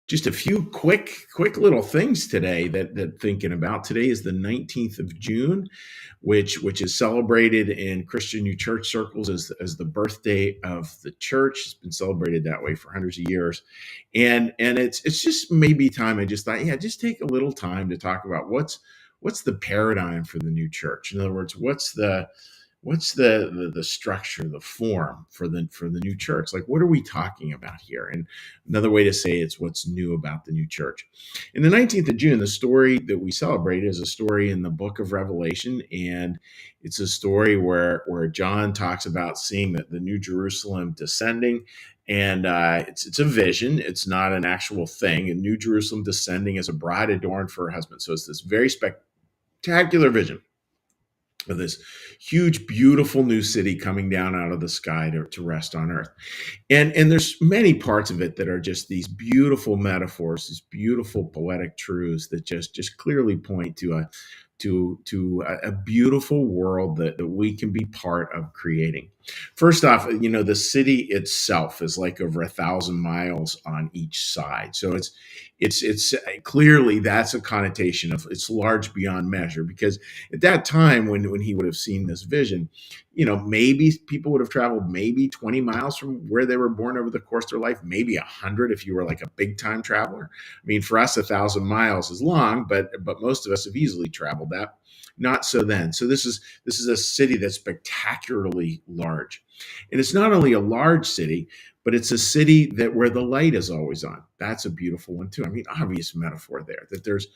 Just a few quick little things today that thinking about. Today is the 19th of June, which is celebrated in Christian New Church circles as the birthday of the church. It's been celebrated that way for hundreds of years. And it's just maybe time. I just thought, yeah, just take a little time to talk about what's the paradigm for the new church. In other words, what's the structure, the form for the new church? Like, what are we talking about here? And another way to say it's what's new about the new church. In the 19th of June, the story that we celebrate is a story in the book of Revelation, and it's a story where John talks about seeing the New Jerusalem descending. And it's a vision. It's not an actual thing. And New Jerusalem descending as a bride adorned for her husband. So it's this very spectacular vision of this huge, beautiful new city coming down out of the sky to rest on earth. And there's many parts of it that are just these beautiful metaphors, these beautiful poetic truths that just clearly point to a beautiful world that we can be part of creating. First off, the city itself is like over 1,000 miles on each side. So it's clearly that's a connotation of it's large beyond measure, because at that time when he would have seen this vision, maybe people would have traveled maybe 20 miles from where they were born over the course of their life, maybe 100 if you were like a big time traveler. I mean, for us, 1,000 miles is long, but most of us have easily traveled that. Not so then. So this is a city that's spectacularly large. And it's not only a large city, but it's a city that where the light is always on. That's a beautiful one too. I mean, obvious metaphor there that there's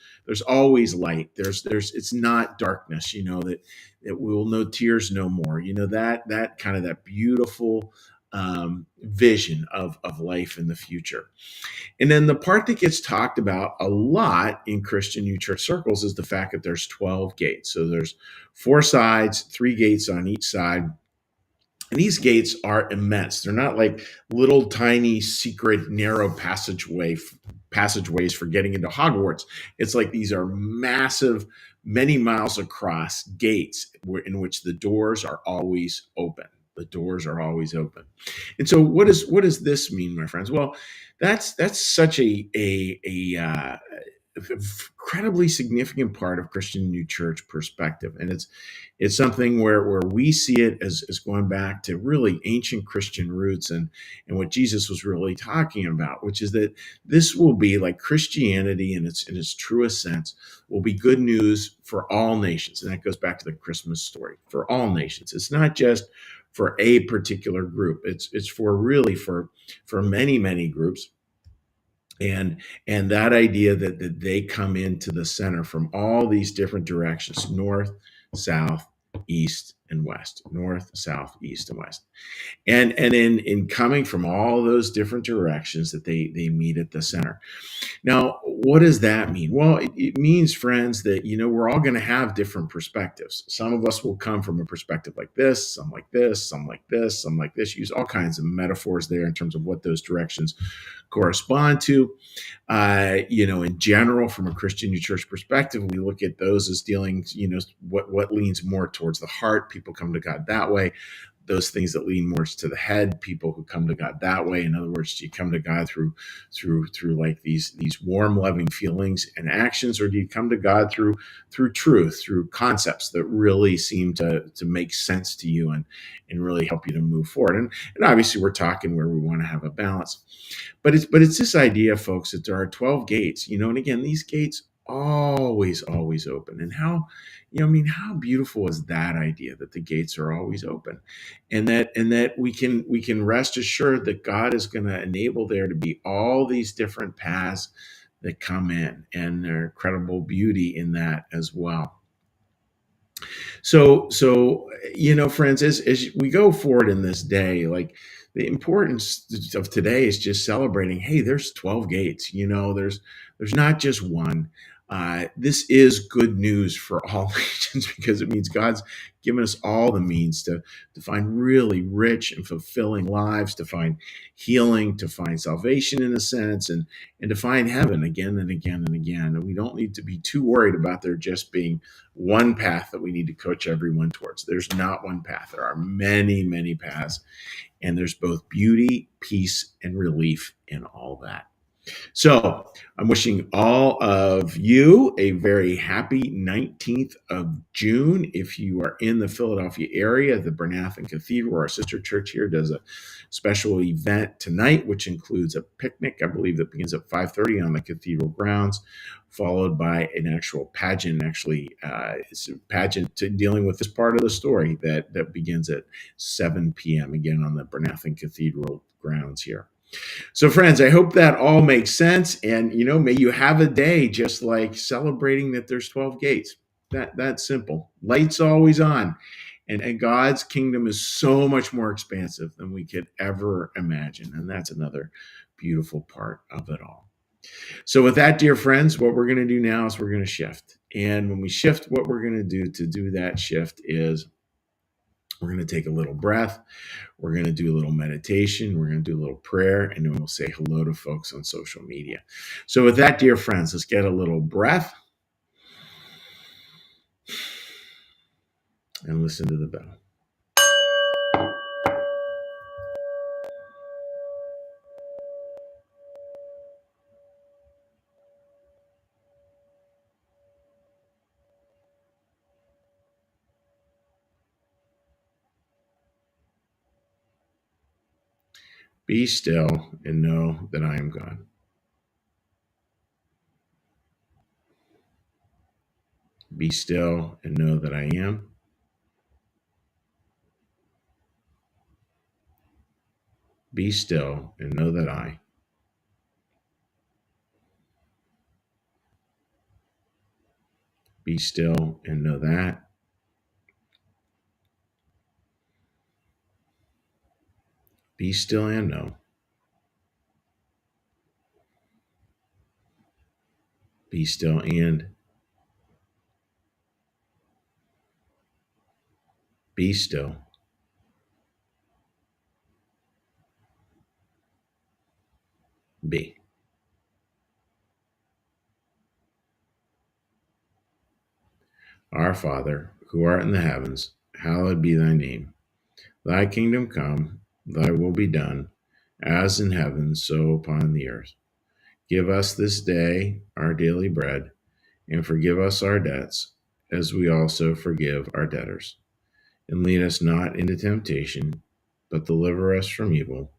always light. There's it's not darkness, that we will know tears no more. That kind of that beautiful vision of life in the future. And then the part that gets talked about a lot in Christian New Church circles is the fact that there's 12 gates. So there's four sides, three gates on each side. And these gates are immense. They're not like little tiny secret narrow passageways for getting into Hogwarts. It's like these are massive, many miles across gates in which the doors are always open. The doors are always open. And so what does this mean, my friends? Well, that's such a incredibly significant part of Christian New Church perspective. And it's something where we see it as going back to really ancient Christian roots and what Jesus was really talking about, which is that this will be like Christianity in its truest sense will be good news for all nations. And that goes back to the Christmas story, for all nations. It's not just for a particular group. It's for really for many, many groups. And that idea that they come into the center from all these different directions: north, south, east, and west. North, south, east, and west. And in coming from all those different directions, that they meet at the center. Now, what does that mean? Well, it means, friends, that we're all going to have different perspectives. Some of us will come from a perspective like this, some like this, some like this, some like this. Use all kinds of metaphors there in terms of what those directions correspond to. In general, from a Christian New Church perspective, we look at those as dealing, what leans more towards the heart. People come to God that way. Those things that lean more to the head, people who come to God that way. In other words, do you come to God through like these warm, loving feelings and actions, or do you come to God through truth, through concepts that really seem to make sense to you and really help you to move forward? And obviously, we're talking where we want to have a balance, but it's this idea, folks, that there are 12 gates. And again, these gates always open. And how beautiful is that idea, that the gates are always open, and that we can rest assured that God is going to enable there to be all these different paths that come in, and there's incredible beauty in that as well. So friends, as we go forward in this day, like, the importance of today is just celebrating, hey, there's 12 gates. There's not just one. This is good news for all nations, because it means God's given us all the means to find really rich and fulfilling lives, to find healing, to find salvation in a sense, and to find heaven again and again and again. And we don't need to be too worried about there just being one path that we need to coach everyone towards. There's not one path. There are many, many paths, and there's both beauty, peace, and relief in all that. So I'm wishing all of you a very happy 19th of June. If you are in the Philadelphia area, the Bernathen Cathedral, our sister church here, does a special event tonight, which includes a picnic. I believe that begins at 5:30 on the cathedral grounds, followed by an actual pageant. Actually, it's a pageant dealing with this part of the story that begins at 7 p.m. again on the Bernathen Cathedral grounds here. So, friends, I hope that all makes sense. And, may you have a day just like celebrating that there's 12 gates. That's simple. Lights always on. And God's kingdom is so much more expansive than we could ever imagine. And that's another beautiful part of it all. So, with that, dear friends, what we're going to do now is we're going to shift. And when we shift, what we're going to do that shift is we're going to take a little breath. We're going to do a little meditation. We're going to do a little prayer, and then we'll say hello to folks on social media. So with that, dear friends, let's get a little breath and listen to the bell. Be still and know that I am God. Be still and know that I am. Be still and know that I. Be still and know that. Be still and know. Be still and. Be still. Be. Our Father, who art in the heavens, hallowed be thy name. Thy kingdom come, thy will be done, as in heaven, so upon the earth. Give us this day our daily bread, and forgive us our debts, as we also forgive our debtors. And lead us not into temptation, but deliver us from evil.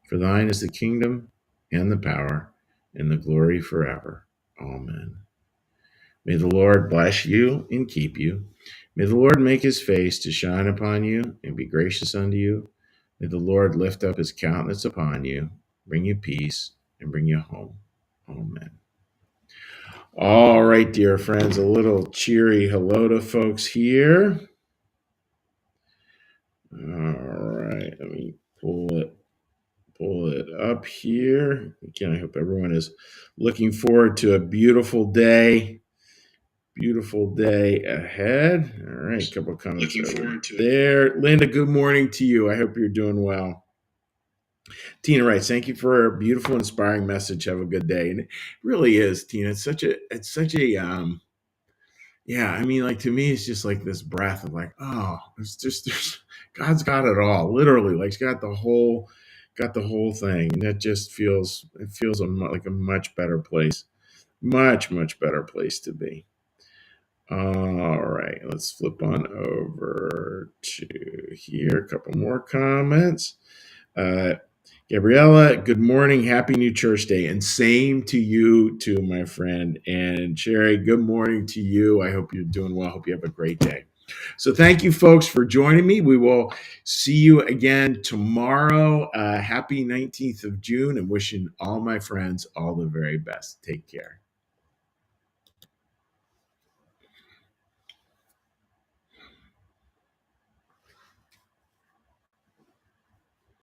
For thine is the kingdom, and the power, and the glory forever. Amen. May the Lord bless you and keep you. May the Lord make his face to shine upon you and be gracious unto you. May the Lord lift up his countenance upon you, bring you peace, and bring you home. Amen. All right, dear friends, a little cheery hello to folks here. All right, let me pull it up here. Again, I hope everyone is looking forward to a beautiful day. Beautiful day ahead. All right, a couple of comments looking forward to there. Linda, good morning to you. I hope you're doing well. Tina writes, thank you for a beautiful, inspiring message. Have a good day. And it really is, Tina. It's such a yeah, I mean, like to me, it's just like this breath of like, oh, there's God's got it all. Literally, like he's got the whole thing. And that just feels like a much better place. Much better place to be. All right, let's flip on over to here. A couple more comments. Gabriella, good morning. Happy New Church Day. And same to you too, my friend. And Sherry, good morning to you. I hope you're doing well. Hope you have a great day. So thank you, folks, for joining me. We will see you again tomorrow. Happy 19th of June, and wishing all my friends all the very best. Take care.